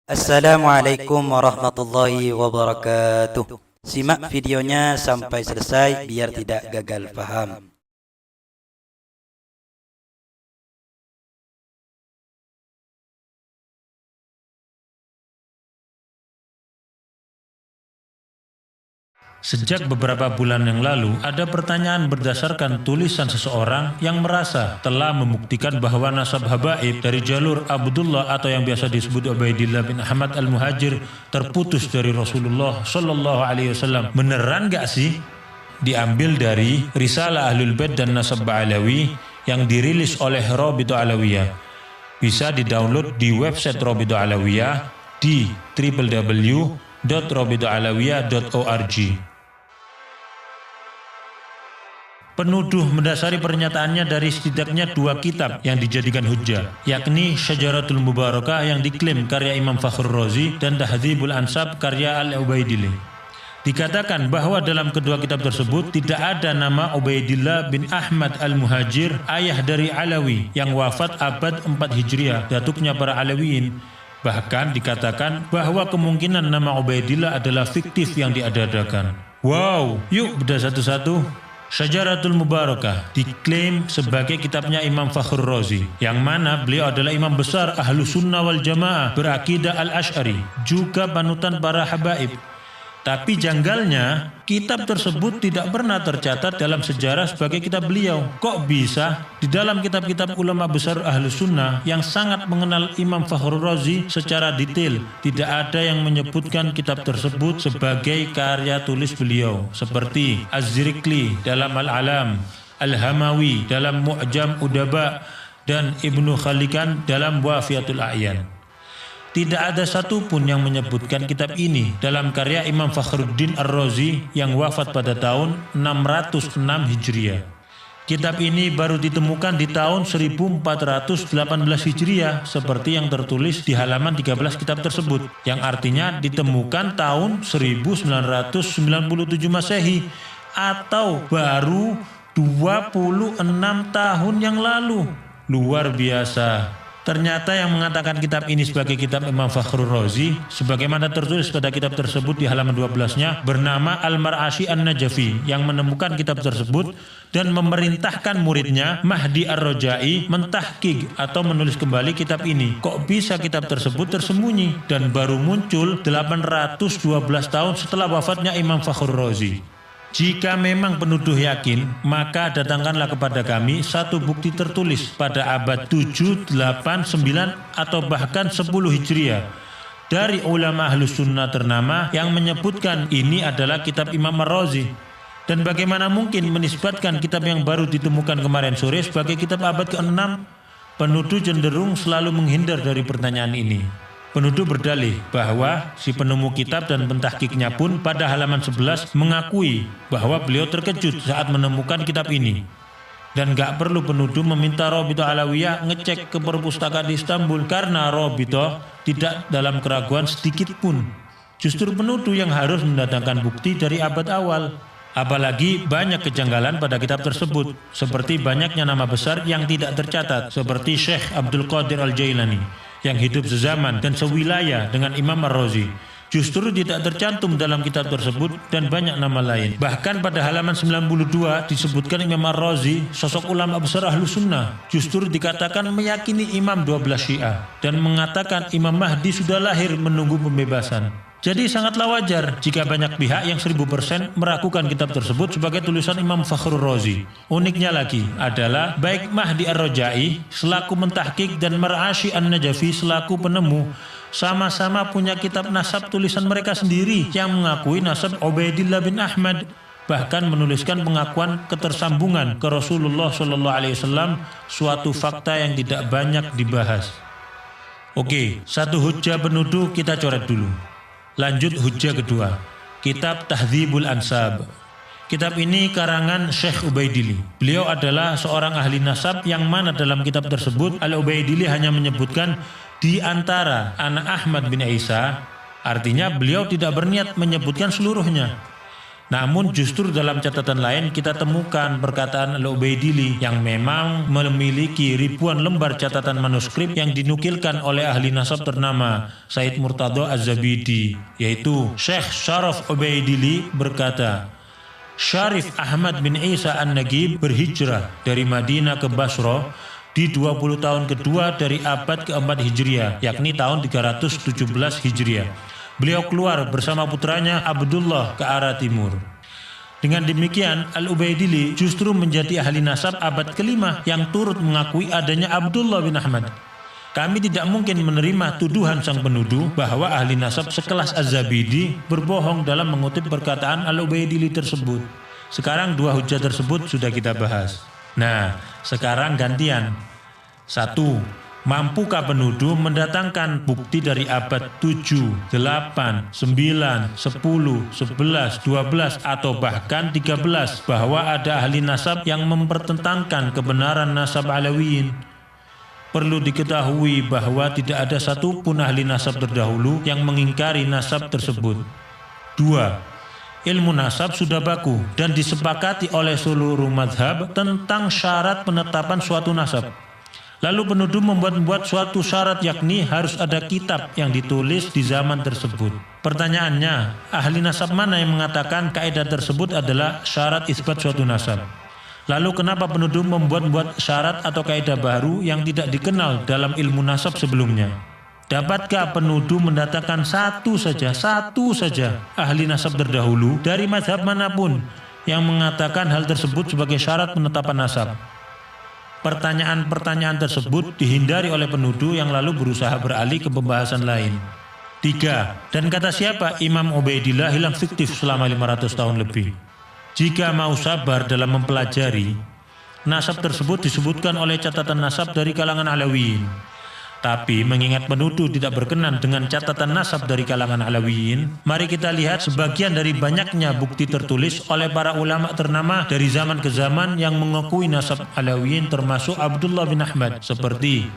Assalamualaikum warahmatullahi wabarakatuh. Simak videonya sampai selesai biar tidak gagal paham. Sejak beberapa bulan yang lalu, ada pertanyaan berdasarkan tulisan seseorang yang merasa telah membuktikan bahwa nasab habaib dari jalur Abdullah atau yang biasa disebut Ubaidillah bin Ahmad al-Muhajir terputus dari Rasulullah Shallallahu Alaihi Wasallam. Beneran gak sih? Diambil dari Risalah Ahlul Bait dan Nasab Ba'alawi yang dirilis oleh Rabithah Alawiyah. Bisa didownload di website Rabithah Alawiyah di www.rabithahalawiyah.org. Penuduh mendasari pernyataannya dari setidaknya dua kitab yang dijadikan hujjah, yakni Syajaratul Mubarakah yang diklaim karya Imam Fakhrur Razi dan Tahdzibul Ansab karya Al-Ubaidillah. Dikatakan bahwa dalam kedua kitab tersebut tidak ada nama Ubaidillah bin Ahmad al-Muhajir, ayah dari Alawi yang wafat abad 4 Hijriah, datuknya para Alawiyin. Bahkan dikatakan bahwa kemungkinan nama Ubaidillah adalah fiktif yang diada-adakan. Wow, yuk bedah satu-satu. Syajaratul Mubarakah diklaim sebagai kitabnya Imam Fakhrur Razi, yang mana beliau adalah imam besar Ahlus Sunnah wal Jamaah berakidah Al-Asy'ari, juga panutan para habaib. Tapi janggalnya, kitab tersebut tidak pernah tercatat dalam sejarah sebagai kitab beliau. Kok bisa? Di dalam kitab-kitab ulama besar Ahlus Sunnah yang sangat mengenal Imam Fakhrur Razi secara detail, tidak ada yang menyebutkan kitab tersebut sebagai karya tulis beliau, seperti Az-Zirikli dalam Al-Alam, Al-Hamawi dalam Mu'jam Udaba, dan Ibnu Khalikan dalam Wafiyatul A'yan. Tidak ada satupun yang menyebutkan kitab ini dalam karya Imam Fakhruddin Ar-Razi yang wafat pada tahun 606 Hijriah. Kitab ini baru ditemukan di tahun 1418 Hijriah seperti yang tertulis di halaman 13 kitab tersebut, yang artinya ditemukan tahun 1997 Masehi atau baru 26 tahun yang lalu. Luar biasa. Ternyata yang mengatakan kitab ini sebagai kitab Imam Fakhrur Razi, sebagaimana tertulis pada kitab tersebut di halaman 12-nya, bernama Al-Mar'ashi An-Najafi, yang menemukan kitab tersebut dan memerintahkan muridnya Mahdi Ar-Rajai mentahqiq atau menulis kembali kitab ini. Kok bisa kitab tersebut tersembunyi dan baru muncul 812 tahun setelah wafatnya Imam Fakhrur Razi? Jika memang penuduh yakin, maka datangkanlah kepada kami satu bukti tertulis pada abad 7, 8, 9, atau bahkan 10 Hijriah dari ulama Ahlus Sunnah ternama yang menyebutkan ini adalah kitab Imam Ar-Razi. Dan bagaimana mungkin menisbatkan kitab yang baru ditemukan kemarin sore sebagai kitab abad ke-6? Penuduh cenderung selalu menghindar dari pertanyaan ini. Penuduh berdalih bahwa si penemu kitab dan pentahkiknya pun pada halaman 11 mengakui bahwa beliau terkejut saat menemukan kitab ini. Dan gak perlu penuduh meminta Rabithah Alawiyah ngecek ke perpustakaan di Istanbul, karena Rabithah tidak dalam keraguan sedikit pun. Justru penuduh yang harus mendatangkan bukti dari abad awal. Apalagi banyak kejanggalan pada kitab tersebut, seperti banyaknya nama besar yang tidak tercatat, seperti Syekh Abdul Qadir Al-Jailani yang hidup sezaman dan sewilayah dengan Imam Ar-Razi, justru tidak tercantum dalam kitab tersebut, dan banyak nama lain. Bahkan pada halaman 92 disebutkan Imam Ar-Razi, sosok ulama besar Ahlus Sunnah, justru dikatakan meyakini Imam 12 Syiah dan mengatakan Imam Mahdi sudah lahir menunggu pembebasan. Jadi sangatlah wajar jika banyak pihak yang 1000% meragukan kitab tersebut sebagai tulisan Imam Fakhrur Razi. Uniknya lagi adalah baik Mahdi Ar-Rajai selaku mentahqiq dan Mar'ashi An-Najafi selaku penemu sama-sama punya kitab nasab tulisan mereka sendiri yang mengakui nasab Ubaidillah bin Ahmad, bahkan menuliskan pengakuan ketersambungan ke Rasulullah SAW, suatu fakta yang tidak banyak dibahas. Oke, satu hujjah penuduh kita coret dulu. Lanjut hujjah kedua, kitab Tahdzibul Ansab. Kitab ini karangan Syekh Ubaidillah. Beliau adalah seorang ahli nasab yang mana dalam kitab tersebut Al-Ubaidillah hanya menyebutkan di antara anak Ahmad bin Isa, artinya beliau tidak berniat menyebutkan seluruhnya. Namun justru dalam catatan lain kita temukan perkataan Al-Ubaidili yang memang memiliki ribuan lembar catatan manuskrip yang dinukilkan oleh ahli nasab ternama Said Murtadha Az-Zabidi, yaitu Syekh Syaraf Ubaidili berkata, Syarif Ahmad bin Isa An-Nagib berhijrah dari Madinah ke Basra di 20 tahun kedua dari abad keempat Hijriah, yakni tahun 317 Hijriah. Beliau keluar bersama putranya Abdullah ke arah timur. Dengan demikian, Al-Ubaidili justru menjadi ahli nasab abad kelima yang turut mengakui adanya Abdullah bin Ahmad. Kami tidak mungkin menerima tuduhan sang penuduh bahwa ahli nasab sekelas Az-Zabidi berbohong dalam mengutip perkataan Al-Ubaidili tersebut. Sekarang dua hujah tersebut sudah kita bahas. Nah, sekarang gantian. 1. Mampukah penuduh mendatangkan bukti dari abad 7, 8, 9, 10, 11, 12, atau bahkan 13 bahwa ada ahli nasab yang mempertentangkan kebenaran nasab Alawiyin? Perlu diketahui bahwa tidak ada satupun ahli nasab terdahulu yang mengingkari nasab tersebut. 2. Ilmu nasab sudah baku dan disepakati oleh seluruh mazhab tentang syarat penetapan suatu nasab. Lalu penuduh membuat suatu syarat, yakni harus ada kitab yang ditulis di zaman tersebut. Pertanyaannya, ahli nasab mana yang mengatakan kaidah tersebut adalah syarat isbat suatu nasab? Lalu kenapa penuduh membuat syarat atau kaidah baru yang tidak dikenal dalam ilmu nasab sebelumnya? Dapatkah penuduh mendatangkan satu saja ahli nasab terdahulu dari mazhab manapun yang mengatakan hal tersebut sebagai syarat penetapan nasab? Pertanyaan-pertanyaan tersebut dihindari oleh penuduh yang lalu berusaha beralih ke pembahasan lain. 3. Dan kata siapa Imam Ubaidillah hilang fiktif selama 500 tahun lebih? Jika mau sabar dalam mempelajari, nasab tersebut disebutkan oleh catatan nasab dari kalangan Alawiyin. Tapi mengingat penuduh tidak berkenan dengan catatan nasab dari kalangan Alawiyin, mari kita lihat sebagian dari banyaknya bukti tertulis oleh para ulama ternama dari zaman ke zaman yang mengakui nasab Alawiyin, termasuk Abdullah bin Ahmad, seperti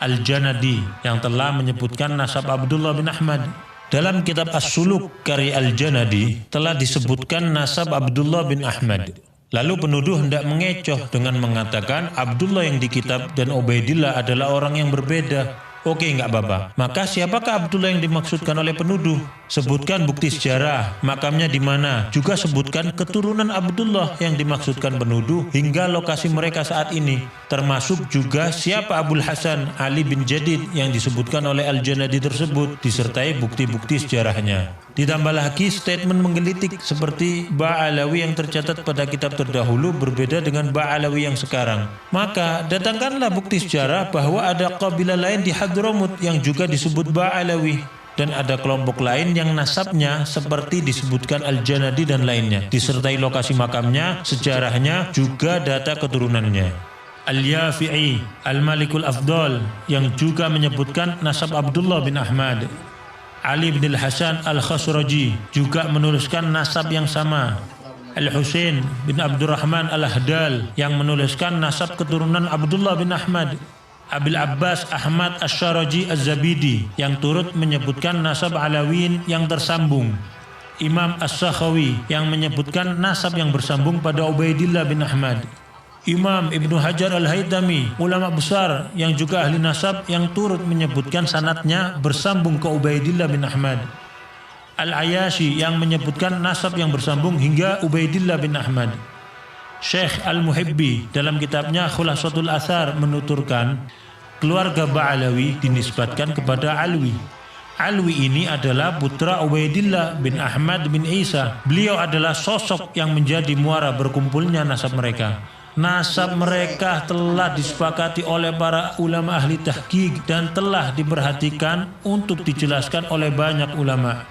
Al-Janadi yang telah menyebutkan nasab Abdullah bin Ahmad. Dalam kitab As-Suluk karya Al-Janadi telah disebutkan nasab Abdullah bin Ahmad. Lalu penuduh hendak mengecoh dengan mengatakan Abdullah yang di kitab dan Ubaidillah adalah orang yang berbeda. Oke, enggak apa-apa. Maka siapakah Abdullah yang dimaksudkan oleh penuduh? Sebutkan bukti sejarah, makamnya di mana. Juga sebutkan keturunan Abdullah yang dimaksudkan penuduh hingga lokasi mereka saat ini. Termasuk juga siapa Abul Hasan Ali bin Jadid yang disebutkan oleh Al-Janadi tersebut, disertai bukti-bukti sejarahnya. Ditambah lagi statement menggelitik seperti Ba'alawi yang tercatat pada kitab terdahulu berbeda dengan Ba'alawi yang sekarang. Maka datangkanlah bukti sejarah bahwa ada kabilah lain di Hadramut yang juga disebut Ba'alawi, dan ada kelompok lain yang nasabnya seperti disebutkan Al-Janadi dan lainnya, disertai lokasi makamnya, sejarahnya, juga data keturunannya. Al-Yafi'i Al-Malikul Afdal yang juga menyebutkan nasab Abdullah bin Ahmad. Ali bin Al-Hasan Al-Khasraji juga menuliskan nasab yang sama. Al-Husain bin Abdurrahman Al-Ahdal yang menuliskan nasab keturunan Abdullah bin Ahmad. Abil Abbas Ahmad Asy-Syaraji Az-Zabidi yang turut menyebutkan nasab Alawiyin yang tersambung. Imam As-Sakhawi yang menyebutkan nasab yang bersambung pada Ubaidillah bin Ahmad. Imam Ibnu Hajar Al-Haytami, ulama besar yang juga ahli nasab yang turut menyebutkan sanadnya bersambung ke Ubaidillah bin Ahmad. Al-Ayashi yang menyebutkan nasab yang bersambung hingga Ubaidillah bin Ahmad. Syekh Al-Muhibbi dalam kitabnya Khulasatul Athar menuturkan keluarga Ba'alawi dinisbatkan kepada Alwi. Alwi ini adalah putra Ubaidillah bin Ahmad bin Isa. Beliau adalah sosok yang menjadi muara berkumpulnya nasab mereka. Nasab mereka telah disepakati oleh para ulama ahli tahqiq dan telah diperhatikan untuk dijelaskan oleh banyak ulama.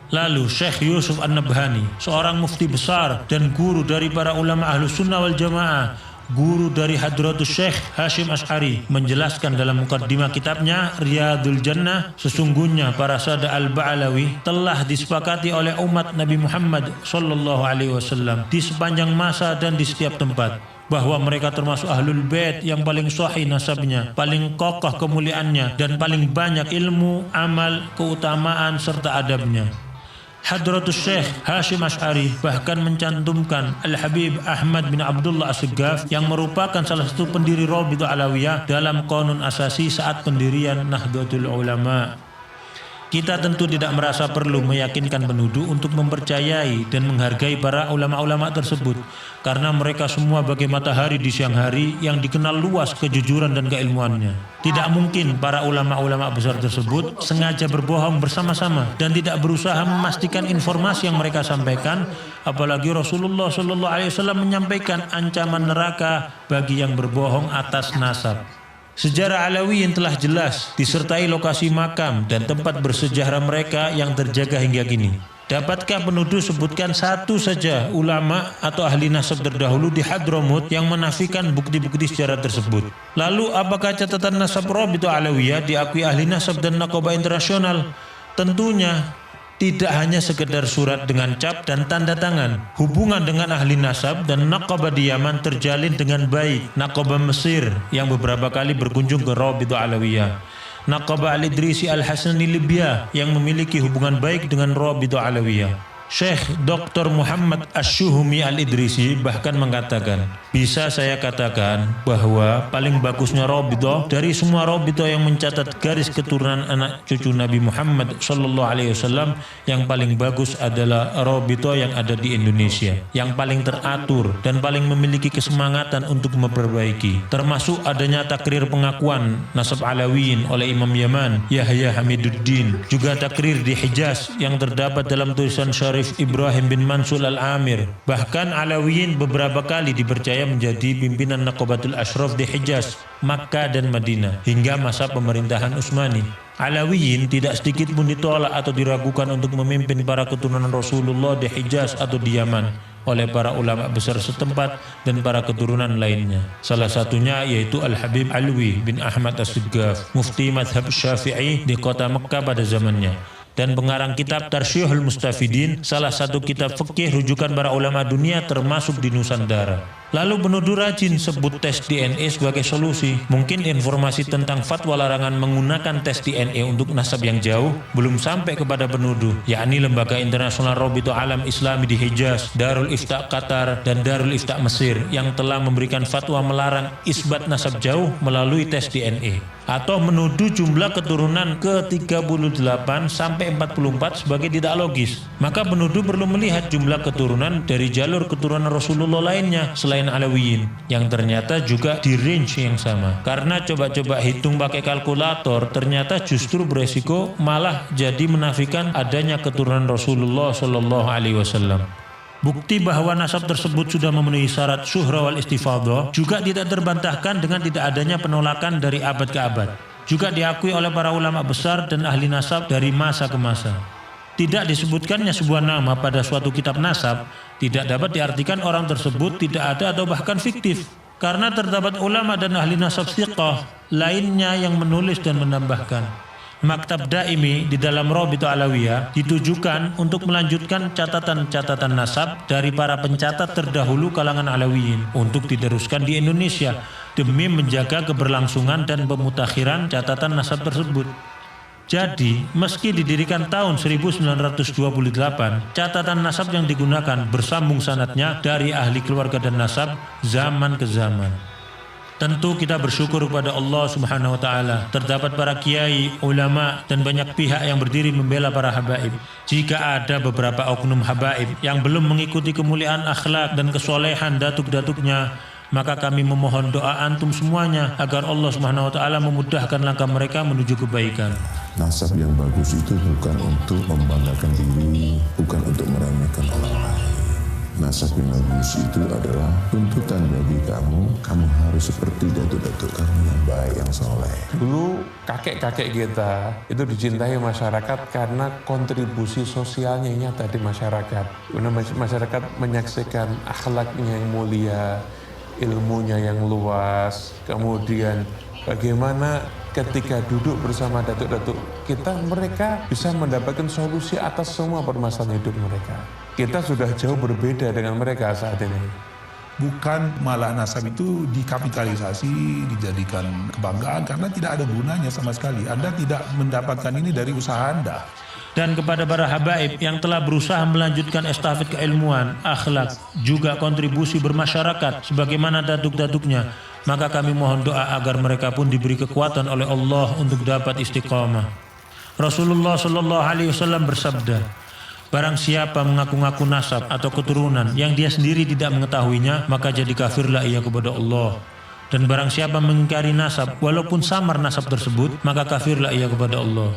Lalu Syekh Yusuf An-Nabhani, seorang mufti besar dan guru dari para ulama Ahlus Sunnah wal Jamaah, guru dari Hadratus Syekh Hashim Asy'ari, menjelaskan dalam mukaddimah kitabnya Riyadul Jannah, sesungguhnya para sada al-Ba'alawi telah disepakati oleh umat Nabi Muhammad SAW di sepanjang masa dan di setiap tempat, bahwa mereka termasuk ahlul bait yang paling sahih nasabnya, paling kokoh kemuliaannya, dan paling banyak ilmu, amal, keutamaan, serta adabnya. Hadratus Syekh Hashim Asy'ari bahkan mencantumkan Al-Habib Ahmad bin Abdullah As-Segaf yang merupakan salah satu pendiri Rabithah Alawiyah dalam Qanun Asasi saat pendirian Nahdlatul Ulama. Kita tentu tidak merasa perlu meyakinkan penuduh untuk mempercayai dan menghargai para ulama-ulama tersebut, karena mereka semua bagai matahari di siang hari yang dikenal luas kejujuran dan keilmuannya. Tidak mungkin para ulama-ulama besar tersebut sengaja berbohong bersama-sama dan tidak berusaha memastikan informasi yang mereka sampaikan, apalagi Rasulullah SAW menyampaikan ancaman neraka bagi yang berbohong atas nasab. Sejarah Alawiyin telah jelas, disertai lokasi makam dan tempat bersejarah mereka yang terjaga hingga kini. Dapatkah penuduh sebutkan satu saja ulama atau ahli nasab terdahulu di Hadramut yang menafikan bukti-bukti sejarah tersebut? Lalu apakah catatan nasab Rabithah Alawiyah diakui ahli nasab dan Naqabah internasional? Tentunya tidak hanya sekedar surat dengan cap dan tanda tangan. Hubungan dengan ahli nasab dan Naqabah di Yaman terjalin dengan baik. Naqabah Mesir yang beberapa kali berkunjung ke Rabithah Alawiyah. Naqabah Al-Idrisi Al-Hasani Libya yang memiliki hubungan baik dengan Rabithah Alawiyah. Syekh Dr. Muhammad Asy-Syuhumi Al-Idrisi bahkan mengatakan, bisa saya katakan bahwa paling bagusnya Rabithah dari semua Rabithah yang mencatat garis keturunan anak cucu Nabi Muhammad SAW, yang paling bagus adalah Rabithah yang ada di Indonesia, yang paling teratur dan paling memiliki kesemangatan untuk memperbaiki, termasuk adanya takrir pengakuan nasab Alawiyin oleh Imam Yaman Yahya Hamiduddin, juga takrir di Hijaz yang terdapat dalam tulisan Syarif Ibrahim bin Mansur Al-Amir. Bahkan Alawiyin beberapa kali dipercaya menjadi pimpinan Naqabatul Ashraf di Hijaz, Makkah dan Madinah hingga masa pemerintahan Utsmani. Alawiyin tidak sedikit pun ditolak atau diragukan untuk memimpin para keturunan Rasulullah di Hijaz atau di Yaman oleh para ulama besar setempat dan para keturunan lainnya. Salah satunya yaitu Al-Habib Alwi bin Ahmad As-Segaf, mufti madhab Syafi'i di kota Mekkah pada zamannya, dan pengarang kitab Tarsyihul Mustafidin, salah satu kitab fikih rujukan para ulama dunia termasuk di Nusantara. Lalu penuduh rajin sebut tes DNA sebagai solusi. Mungkin informasi tentang fatwa larangan menggunakan tes DNA untuk nasab yang jauh belum sampai kepada penuduh, yakni Lembaga Internasional Rabithah Alam Islami di Hijaz, Darul Ifta Qatar, dan Darul Ifta Mesir yang telah memberikan fatwa melarang isbat nasab jauh melalui tes DNA, atau menuduh jumlah keturunan ke-38 sampai 44 sebagai tidak logis. Maka penuduh perlu melihat jumlah keturunan dari jalur keturunan Rasulullah lainnya selain Alawiyin yang ternyata juga di range yang sama. Karena coba-coba hitung pakai kalkulator, ternyata justru beresiko malah jadi menafikan adanya keturunan Rasulullah SAW. Bukti bahwa nasab tersebut sudah memenuhi syarat syuhrah wal istifadhah juga tidak terbantahkan dengan tidak adanya penolakan dari abad ke abad. Juga diakui oleh para ulama besar dan ahli nasab dari masa ke masa. Tidak disebutkannya sebuah nama pada suatu kitab nasab tidak dapat diartikan orang tersebut tidak ada atau bahkan fiktif, karena terdapat ulama dan ahli nasab thiqah lainnya yang menulis dan menambahkan. Maktab Daimi di dalam Rabithah Alawiyah ditujukan untuk melanjutkan catatan-catatan nasab dari para pencatat terdahulu kalangan Alawiyin untuk diteruskan di Indonesia demi menjaga keberlangsungan dan pemutakhiran catatan nasab tersebut. Jadi, meski didirikan tahun 1928, catatan nasab yang digunakan bersambung sanadnya dari ahli keluarga dan nasab zaman ke zaman. Tentu kita bersyukur kepada Allah Subhanahu wa taala. Terdapat para kiai, ulama dan banyak pihak yang berdiri membela para habaib. Jika ada beberapa oknum habaib yang belum mengikuti kemuliaan akhlak dan kesolehan datuk-datuknya, maka kami memohon doa antum semuanya agar Allah Subhanahu wa taala memudahkan langkah mereka menuju kebaikan. Nasab yang bagus itu bukan untuk membanggakan diri, bukan untuk meremehkan orang lain. Nasab yang bagus itu adalah tuntutan bagi kamu harus seperti datuk-datuk kamu yang baik, yang soleh. Dulu kakek-kakek kita itu dicintai masyarakat karena kontribusi sosialnya nyata di masyarakat. Karena masyarakat menyaksikan akhlaknya yang mulia, ilmunya yang luas, kemudian bagaimana ketika duduk bersama datuk-datuk kita, mereka bisa mendapatkan solusi atas semua permasalahan hidup mereka. Kita sudah jauh berbeda dengan mereka saat ini. Bukan malah nasab itu dikapitalisasi, dijadikan kebanggaan karena tidak ada gunanya sama sekali. Anda tidak mendapatkan ini dari usaha Anda. dan kepada para habaib yang telah berusaha melanjutkan estafet keilmuan, akhlak, juga kontribusi bermasyarakat sebagaimana datuk-datuknya, maka kami mohon doa agar mereka pun diberi kekuatan oleh Allah untuk dapat istiqamah. Rasulullah Shallallahu Alaihi Wasallam bersabda, barang siapa mengaku-ngaku nasab atau keturunan yang dia sendiri tidak mengetahuinya, maka jadi kafirlah ia kepada Allah. Dan barang siapa mengingkari nasab walaupun samar nasab tersebut, maka kafirlah ia kepada Allah.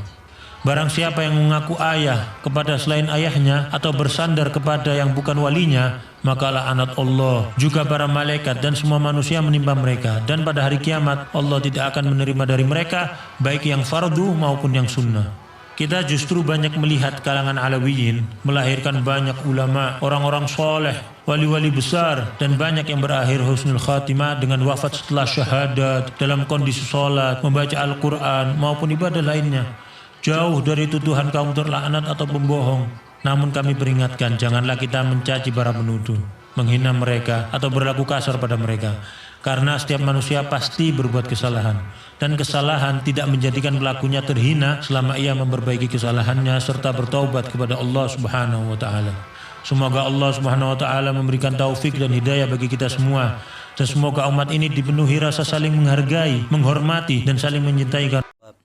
Barang siapa yang mengaku ayah kepada selain ayahnya atau bersandar kepada yang bukan walinya, maka laknat Allah, juga para malaikat dan semua manusia menimpa mereka. Dan pada hari kiamat Allah tidak akan menerima dari mereka baik yang fardu maupun yang sunnah. Kita justru banyak melihat kalangan Alawiyin melahirkan banyak ulama, orang-orang soleh, wali-wali besar, dan banyak yang berakhir husnul khatimah dengan wafat setelah syahadat, dalam kondisi sholat, membaca Al-Quran maupun ibadah lainnya, jauh dari tuduhan kaum terlaknat atau pembohong. Namun kami peringatkan, janganlah kita mencaci para penuduh, menghina mereka atau berlaku kasar pada mereka. Karena setiap manusia pasti berbuat kesalahan, dan kesalahan tidak menjadikan pelakunya terhina selama ia memperbaiki kesalahannya serta bertaubat kepada Allah Subhanahu wa taala. Semoga Allah Subhanahu wa taala memberikan taufik dan hidayah bagi kita semua, dan semoga umat ini dipenuhi rasa saling menghargai, menghormati, dan saling mencintai.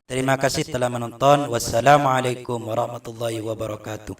Terima kasih telah menonton. Wassalamualaikum warahmatullahi wabarakatuh.